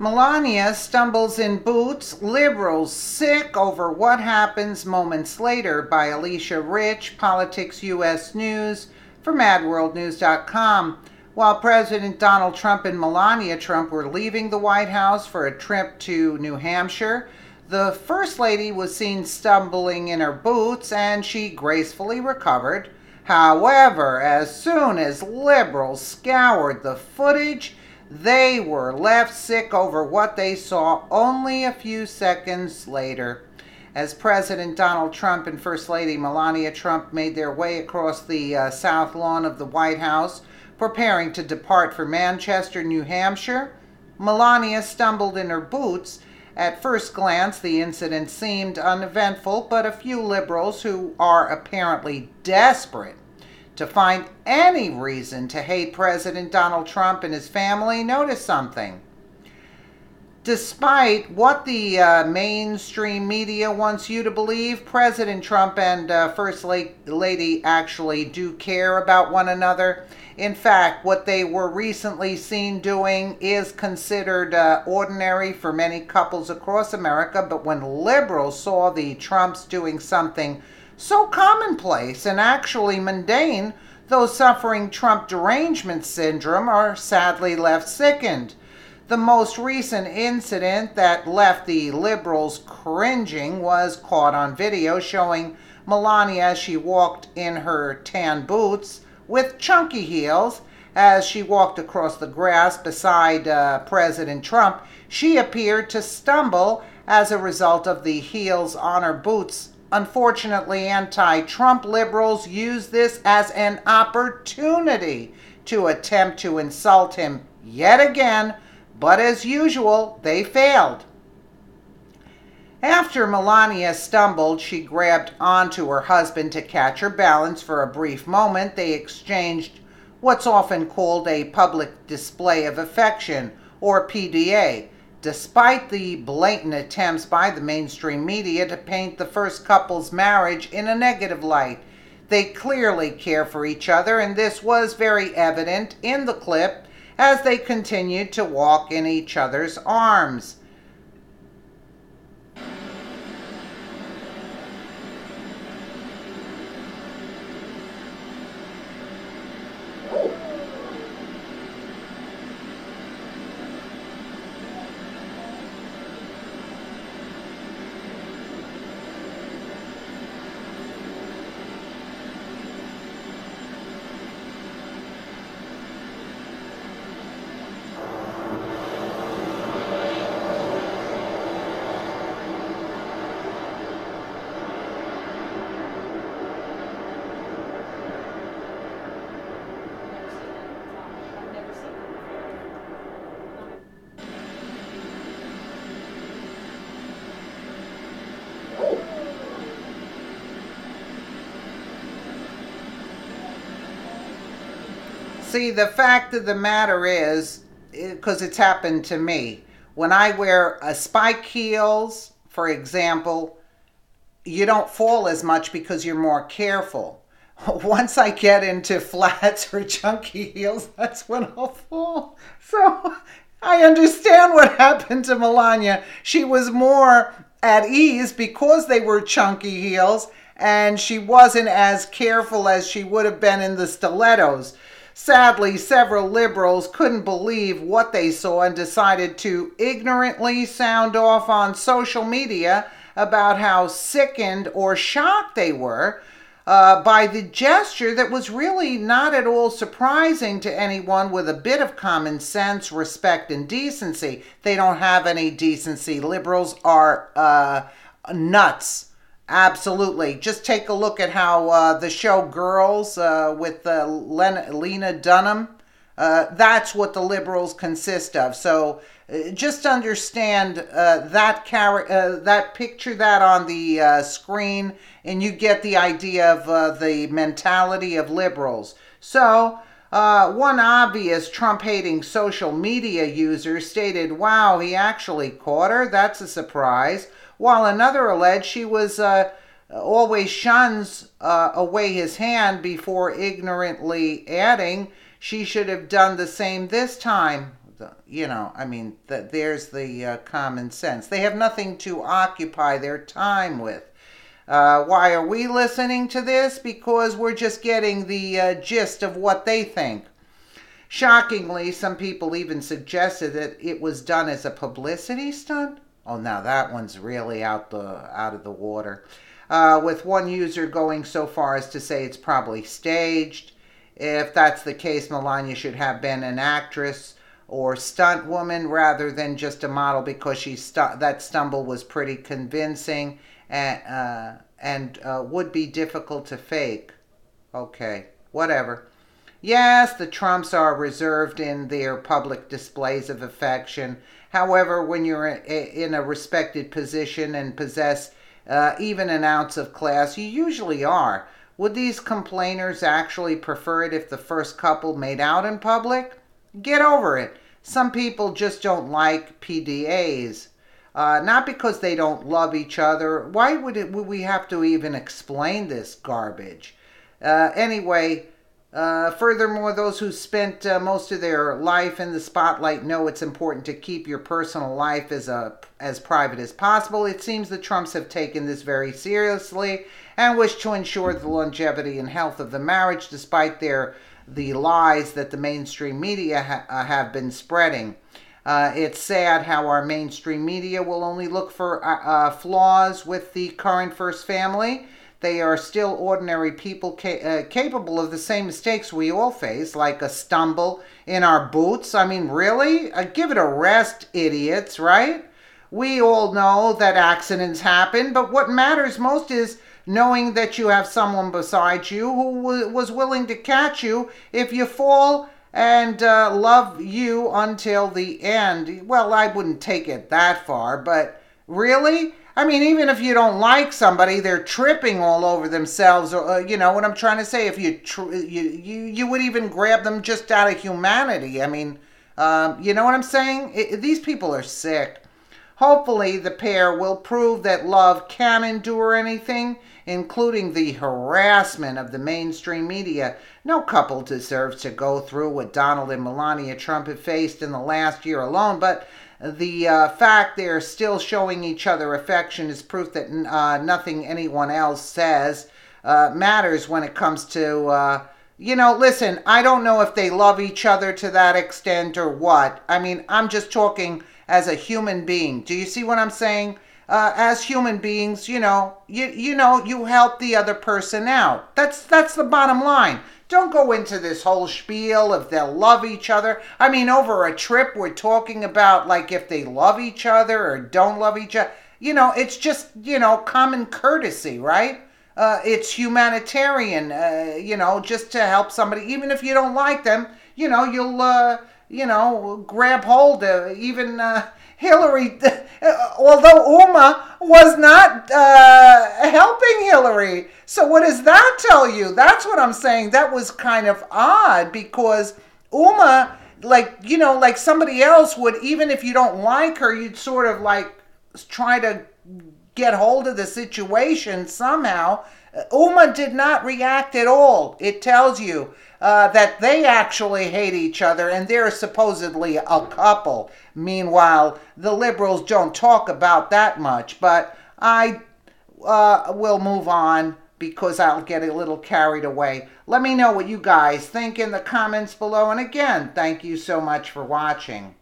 Melania stumbles in boots, liberals sick over what happens moments later, by Alicia Rich, Politics US News, for MadWorldNews.com. While President Donald Trump and Melania Trump were leaving the White House for a trip to New Hampshire, the First Lady was seen stumbling in her boots, and she gracefully recovered. However, as soon as liberals scoured the footage, they were left sick over what they saw only a few seconds later. As President Donald Trump and First Lady Melania Trump made their way across the south lawn of the White House, preparing to depart for Manchester, New Hampshire, Melania stumbled in her boots. At first glance, the incident seemed uneventful, but a few liberals who are apparently desperate to find any reason to hate President Donald Trump and his family noticed something. Despite what the mainstream media wants you to believe, President Trump and First Lady actually do care about one another. In fact, what they were recently seen doing is considered ordinary for many couples across America, but when liberals saw the Trumps doing something so commonplace and actually mundane, those suffering Trump derangement syndrome are sadly left sickened. The most recent incident that left the liberals cringing was caught on video, showing Melania as she walked in her tan boots with chunky heels. As she walked across the grass beside President Trump, she appeared to stumble as a result of the heels on her boots. Unfortunately, anti-Trump liberals use this as an opportunity to attempt to insult him yet again, but as usual, they failed. After Melania stumbled, she grabbed onto her husband to catch her balance. For a brief moment, they exchanged what's often called a public display of affection, or PDA. Despite the blatant attempts by the mainstream media to paint the first couple's marriage in a negative light, they clearly care for each other, and this was very evident in the clip as they continued to walk in each other's arms. See, the fact of the matter is, because it's happened to me, when I wear spike heels, for example, you don't fall as much because you're more careful. Once I get into flats or chunky heels, that's when I'll fall. So I understand what happened to Melania. She was more at ease because they were chunky heels, and she wasn't as careful as she would have been in the stilettos. Sadly, several liberals couldn't believe what they saw and decided to ignorantly sound off on social media about how sickened or shocked they were by the gesture that was really not at all surprising to anyone with a bit of common sense, respect, and decency. They don't have any decency. Liberals are nuts. Absolutely. Just take a look at how the show Girls with Lena Dunham, that's what the liberals consist of. So just understand picture that on the screen, and you get the idea of the mentality of liberals. So one obvious Trump-hating social media user stated, "Wow, he actually caught her. That's a surprise." While another alleged she was always shuns away his hand before ignorantly adding, "She should have done the same this time." I mean, there's the common sense. They have nothing to occupy their time with. Why are we listening to this? Because we're just getting the gist of what they think. Shockingly, some people even suggested that it was done as a publicity stunt. Oh, now that one's really out of the water. With one user going so far as to say it's probably staged. If that's the case, Melania should have been an actress or stunt woman rather than just a model, because that stumble was pretty convincing and would be difficult to fake. Okay, whatever. Yes, the Trumps are reserved in their public displays of affection. However, when you're in a respected position and possess even an ounce of class, you usually are. Would these complainers actually prefer it if the first couple made out in public? Get over it. Some people just don't like PDAs. Not because they don't love each other. Why would we have to even explain this garbage? Anyway, furthermore, those who spent most of their life in the spotlight know it's important to keep your personal life as private as possible. It seems the Trumps have taken this very seriously and wish to ensure the longevity and health of the marriage, despite the lies that the mainstream media have been spreading. It's sad how our mainstream media will only look for flaws with the current first family. They are still ordinary people capable of the same mistakes we all face, like a stumble in our boots. I mean, really? Give it a rest, idiots, right? We all know that accidents happen, but what matters most is knowing that you have someone beside you who was willing to catch you if you fall and love you until the end. Well, I wouldn't take it that far, but really? I mean, even if you don't like somebody, they're tripping all over themselves. Or, you know what I'm trying to say? If you would even grab them just out of humanity. I mean, you know what I'm saying? These people are sick. Hopefully, the pair will prove that love can endure anything, including the harassment of the mainstream media. No couple deserves to go through what Donald and Melania Trump have faced in the last year alone, but the fact they're still showing each other affection is proof that nothing anyone else says matters when it comes to, listen, I don't know if they love each other to that extent or what. I mean, I'm just talking as a human being. Do you see what I'm saying? As human beings, you help the other person out. That's the bottom line. Don't go into this whole spiel if they'll love each other. I mean, over a trip, we're talking about like if they love each other or don't love each other. It's just, common courtesy, right? It's humanitarian, just to help somebody. Even if you don't like them, you'll, grab hold of even Hillary, although Uma was not helping Hillary. So what does that tell you? That's what I'm saying. That was kind of odd because Uma, like somebody else would, even if you don't like her, you'd sort of like try to get hold of the situation somehow. Uma did not react at all. It tells you that they actually hate each other and they're supposedly a couple. Meanwhile, the liberals don't talk about that much, but I will move on because I'll get a little carried away. Let me know what you guys think in the comments below. And again, thank you so much for watching.